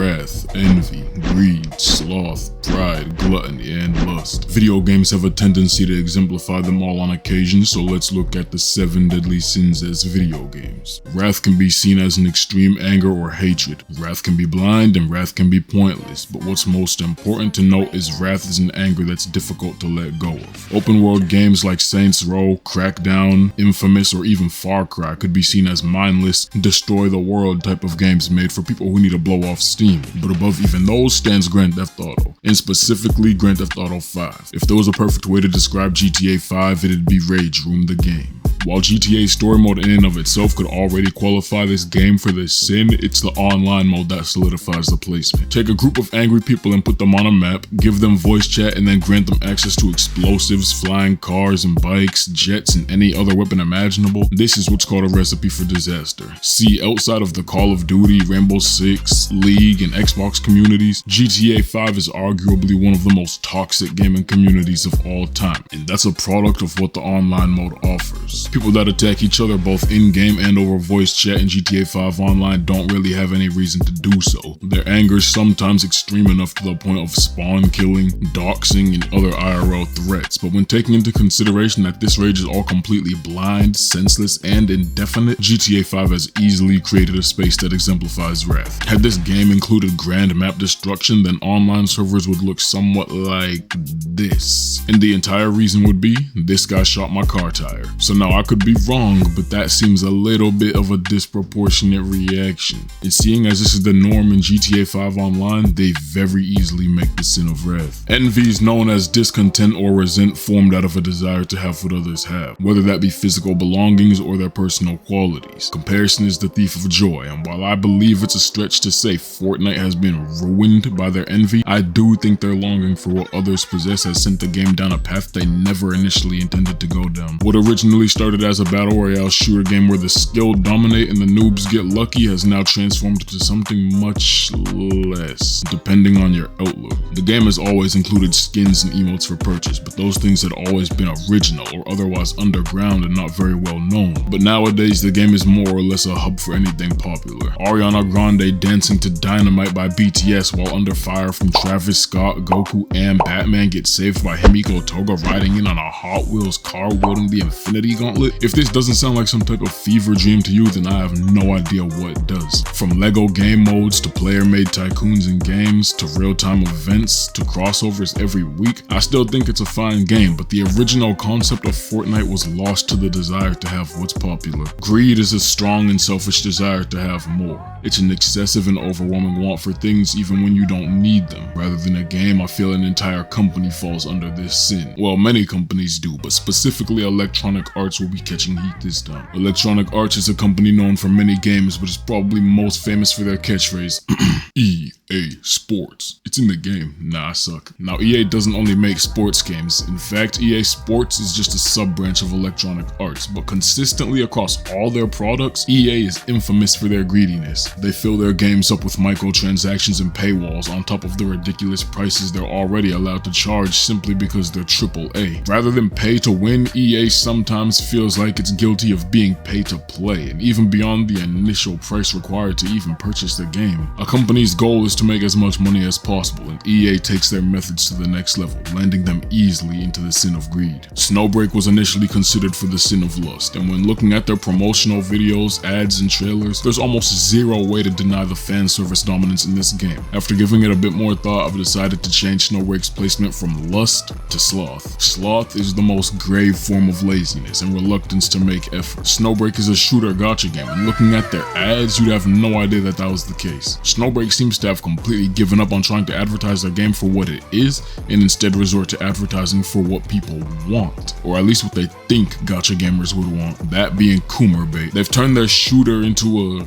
wrath, envy, greed, sloth, pride, gluttony, and lust. Video games have a tendency to exemplify them all on occasion, so let's look at the 7 deadly sins as video games. Wrath can be seen as an extreme anger or hatred. Wrath can be blind and wrath can be pointless, but what's most important to note is wrath is an anger that's difficult to let go of. Open world games like Saints Row, Crackdown, Infamous, or even Far Cry could be seen as mindless, destroy the world type of games made for people who need to blow off steam. But above even those stands Grand Theft Auto, and specifically Grand Theft Auto 5. If there was a perfect way to describe GTA 5, it'd be Rage Room the game. While GTA's story mode in and of itself could already qualify this game for this sin, it's the online mode that solidifies the placement. Take a group of angry people and put them on a map, give them voice chat, and then grant them access to explosives, flying cars and bikes, jets, and any other weapon imaginable. This is what's called a recipe for disaster. See, outside of the Call of Duty, Rainbow Six, League, and Xbox communities, GTA 5 is arguably one of the most toxic gaming communities of all time, and that's a product of what the online mode offers. People that attack each other both in-game and over voice chat in GTA 5 Online don't really have any reason to do so. Their anger is sometimes extreme enough to the point of spawn killing, doxing, and other IRL threats, but when taking into consideration that this rage is all completely blind, senseless, and indefinite, GTA 5 has easily created a space that exemplifies wrath. Had this game included grand map destruction, then online servers would look somewhat like this. And the entire reason would be, this guy shot my car tire. So now I could be wrong, but that seems a little bit of a disproportionate reaction. And seeing as this is the norm in GTA 5 Online, they very easily make the sin of wrath. Envy is known as discontent or resent formed out of a desire to have what others have, whether that be physical belongings or their personal qualities. Comparison is the thief of joy, and while I believe it's a stretch to say Fortnite has been ruined by their envy, I do think their longing for what others possess has sent the game down a path they never initially intended to go down. What originally started as a battle royale shooter game where the skilled dominate and the noobs get lucky has now transformed into something much less, depending on your outlook. The game has always included skins and emotes for purchase, but those things had always been original or otherwise underground and not very well known. But nowadays the game is more or less a hub for anything popular. Ariana Grande dancing to Dynamite by BTS while under fire from Travis Scott, Goku, and Batman get saved by Himiko Toga riding in on a Hot Wheels car wielding the Infinity Gauntlet. If this doesn't sound like some type of fever dream to you, then I have no idea what does. From LEGO game modes to player-made tycoons in games to real-time events to crossovers every week, I still think it's a fine game, but the original concept of Fortnite was lost to the desire to have what's popular. Greed is a strong and selfish desire to have more. It's an excessive and overwhelming want for things even when you don't need them. Rather than a game, I feel an entire company falls under this sin. Well, many companies do, but specifically Electronic Arts will be catching heat this time. Electronic Arts is a company known for many games, but is probably most famous for their catchphrase, EA Sports. It's in the game. Nah, I suck. Now, EA doesn't only make sports games. In fact, EA Sports is just a sub-branch of Electronic Arts, but consistently across all their products, EA is infamous for their greediness. They fill their games up with microtransactions and paywalls on top of the ridiculous prices they're already allowed to charge simply because they're AAA. Rather than pay to win, EA sometimes feels like it's guilty of being pay to play, and even beyond the initial price required to even purchase the game. A company's goal is to make as much money as possible, and EA takes their methods to the next level, landing them easily into the sin of greed. Snowbreak was initially considered for the sin of lust, and when looking at their promotional videos, ads, and trailers, there's almost zero way to deny the fan service dominance in this game. After giving it a bit more thought, I've decided to change Snowbreak's placement from lust to sloth. Sloth is the most grave form of laziness and reluctance to make effort. Snowbreak is a shooter gacha game, and looking at their ads, you'd have no idea that was the case. Snowbreak seems to have completely given up on trying to advertise their game for what it is, and instead resort to advertising for what people want, or at least what they think gacha gamers would want, that being Coomer bait. They've turned their shooter into a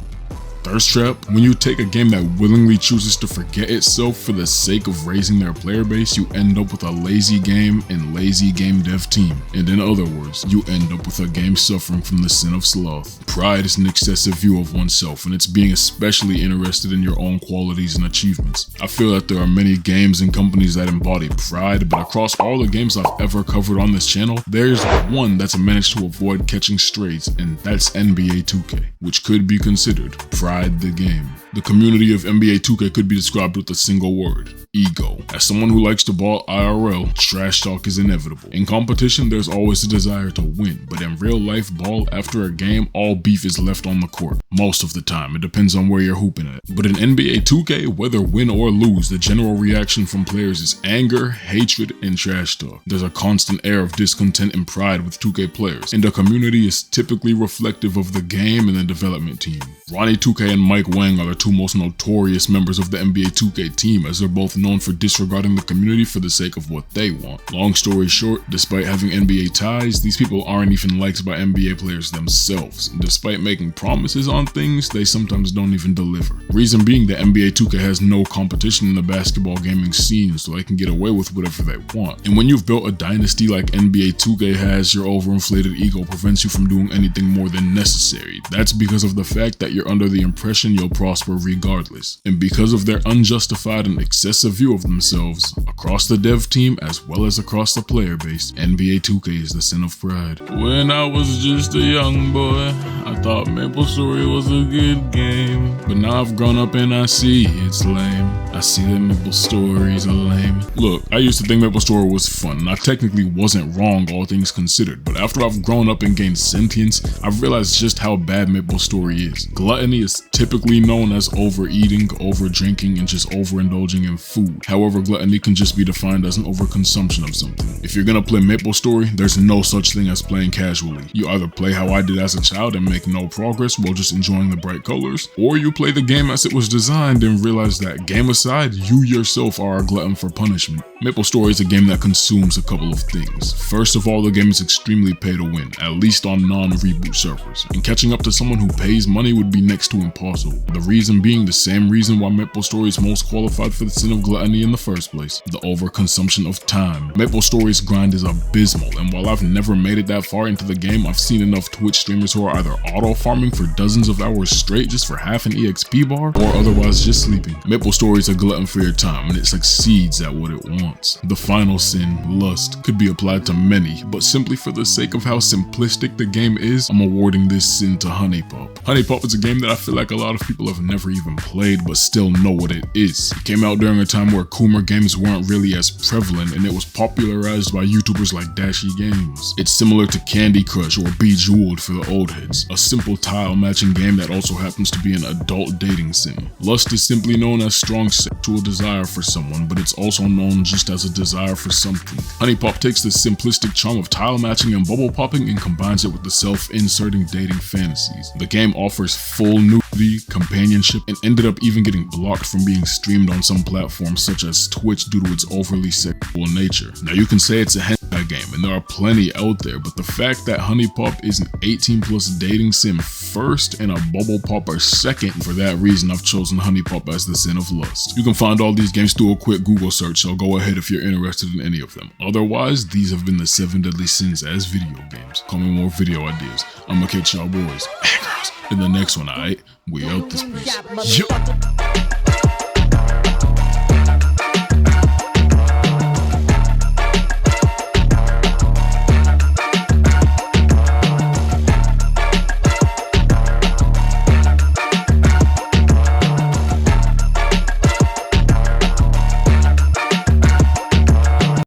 thirst trap. When you take a game that willingly chooses to forget itself for the sake of raising their player base, you end up with a lazy game and lazy game dev team. And in other words, you end up with a game suffering from the sin of sloth. Pride is an excessive view of oneself, and it's being especially interested in your own qualities and achievements. I feel that there are many games and companies that embody pride, but across all the games I've ever covered on this channel, there's one that's managed to avoid catching strays, and that's NBA 2K, which could be considered pride pride the game. The community of NBA 2K could be described with a single word: ego. As someone who likes to ball IRL, trash talk is inevitable. In competition, there's always a desire to win, but in real life ball, after a game, all beef is left on the court. Most of the time, it depends on where you're hooping at. But in NBA 2K, whether win or lose, the general reaction from players is anger, hatred, and trash talk. There's a constant air of discontent and pride with 2K players, and the community is typically reflective of the game and the development team. Ronnie 2K and Mike Wang are the two most notorious members of the NBA 2K team, as they're both known for disregarding the community for the sake of what they want. Long story short, despite having NBA ties, these people aren't even liked by NBA players themselves. And despite making promises on things, they sometimes don't even deliver. Reason being that NBA 2K has no competition in the basketball gaming scene, so they can get away with whatever they want. And when you've built a dynasty like NBA 2K has, your overinflated ego prevents you from doing anything more than necessary. That's because of the fact that you're under the impression you'll prosper regardless. And because of their unjustified and excessive view of themselves, across the dev team as well as across the player base, NBA 2K is the sin of pride. When I was just a young boy, I thought MapleStory was a good game, but now I've grown up and I see it's lame. I see that MapleStories are lame. Look, I used to think MapleStory was fun, and I technically wasn't wrong all things considered, but after I've grown up and gained sentience, I've realized just how bad MapleStory is. Gluttony is typically known as overeating, overdrinking, and just overindulging in food. However, gluttony can just be defined as an overconsumption of something. If you're gonna play MapleStory, there's no such thing as playing casually. You either play how I did as a child and make no progress while just enjoying the bright colors, or you play the game as it was designed and realize that, game aside, you yourself are a glutton for punishment. MapleStory is a game that consumes a couple of things. First of all, the game is extremely pay to win, at least on non-reboot servers, and catching up to someone who pays money would be next to impossible. The reason being the same reason why MapleStory is most qualified for the sin of gluttony in the first place: the overconsumption of time. MapleStory's grind is abysmal, and while I've never made it that far into the game, I've seen enough Twitch streamers who are either auto-farming for dozens of hours straight just for half an EXP bar, or otherwise just sleeping. MapleStory is a glutton for your time, and it succeeds at what it wants. The final sin, lust, could be applied to many, but simply for the sake of how simplistic the game is, I'm awarding this sin to HuniePop. HuniePop is a game that I feel like a lot of people have never even played, but still know what it is. It came out during a time where Coomer games weren't really as prevalent, and it was popularized by YouTubers like Dashy Games. It's similar to Candy Crush or Bejeweled for the old heads, a simple tile matching game that also happens to be an adult dating sim. Lust is simply known as strong sexual desire for someone, but it's also known just as a desire for something. HuniePop takes the simplistic charm of tile matching and bubble popping and combines it with the self-inserting dating fantasies. The game offers full nudity, companionship, and ended up even getting blocked from being streamed on some platforms such as Twitch due to its overly sexual nature. Now you can say it's a hentai game, and there are plenty out there, but the fact that HuniePop is an 18+ dating sim first and a bubble popper second, for that reason I've chosen HuniePop as the sin of lust. You can find all these games through a quick Google search, so go ahead if you're interested in any of them. Otherwise, these have been the 7 deadly sins as video games. Call me more video ideas. I'ma catch y'all boys and girls in the next one, alright? We out this piece.